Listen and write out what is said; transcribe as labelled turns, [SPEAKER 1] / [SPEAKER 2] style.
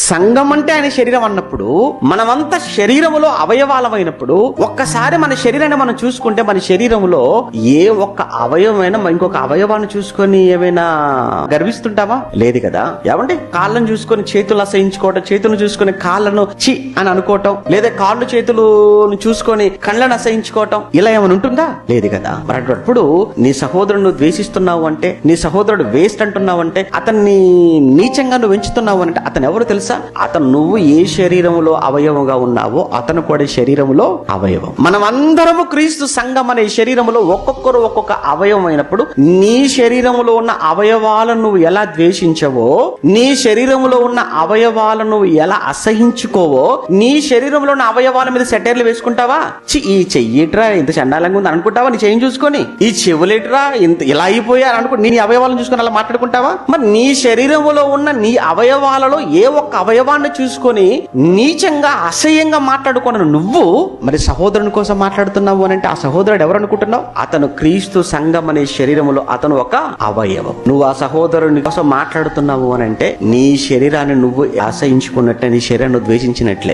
[SPEAKER 1] సంఘం అంటే ఆయన శరీరం అన్నప్పుడు, మనమంతా శరీరములో అవయవాలమైనప్పుడు, ఒక్కసారి మన శరీరాన్ని మనం చూసుకుంటే మన శరీరంలో ఏ ఒక్క అవయవమైనా ఇంకొక అవయవాన్ని చూసుకొని ఏమైనా గర్విస్తుంటామా? లేదు కదా. ఏమండి, కాళ్ళను చూసుకొని చేతులు అసహించుకోవటం, చేతులను చూసుకొని కాళ్ళను చి అని అనుకోవటం, లేదా కాళ్ళు చేతులు చూసుకొని కళ్ళను అసహించుకోవటం, ఇలా ఏమైనా ఉంటుందా? లేదు కదా. మరి అప్పుడు నీ సహోదరుడు ద్వేషిస్తున్నావు అంటే, నీ సహోదరుడు వేస్ట్ అంటున్నావు అంటే, అతన్ని నీచంగా నువ్వు ఎంచుతున్నావు అంటే అతను ఎవరు తెలుసా? అతను నువ్వు ఏ శరీరములో అవయవంగా ఉన్నావో అతను కూడా శరీరములో అవయవం. మనం అందరము క్రీస్తు సంఘం అనే శరీరములో ఒక్కొక్కరు ఒక్కొక్క అవయవం అయినప్పుడు, నీ శరీరములో ఉన్న అవయవాలను నువ్వు ఎలా ద్వేషించవో, నీ శరీరములో ఉన్న అవయవాలను నువ్వు ఎలా అసహించుకోవో, నీ శరీరంలో ఉన్న అవయవాల మీద సెటైర్లు వేసుకుంటావా? ఈ చెయ్యిట్రా ఇంత చండాలంగా ఉంది అనుకుంటావా? నీ చెయ్యి చూసుకొని, ఈ చెవులేట్రా ఇంత ఇలా అయిపోయా అనుకుంటా నీ అవయవాలను చూసుకొని అలా మాట్లాడుకుంటావా? మరి నీ శరీరములో ఉన్న నీ అవయవాలలో ఏ ఒక్క అవయవాన్ని చూసుకొని నీచంగా అసహ్యంగా మాట్లాడుకున్న నువ్వు మరి సహోదరుని కోసం మాట్లాడుతున్నావు అని అంటే ఆ సహోదరుడు ఎవరు అనుకుంటున్నావు? అతను క్రీస్తు సంఘం అనే శరీరములో అతను ఒక అవయవం. నువ్వు ఆ సహోదరుని కోసం మాట్లాడుతున్నావు అని అంటే నీ శరీరాన్ని నువ్వు అసహించుకున్నట్టే, నీ శరీరాన్ని ద్వేషించినట్లే.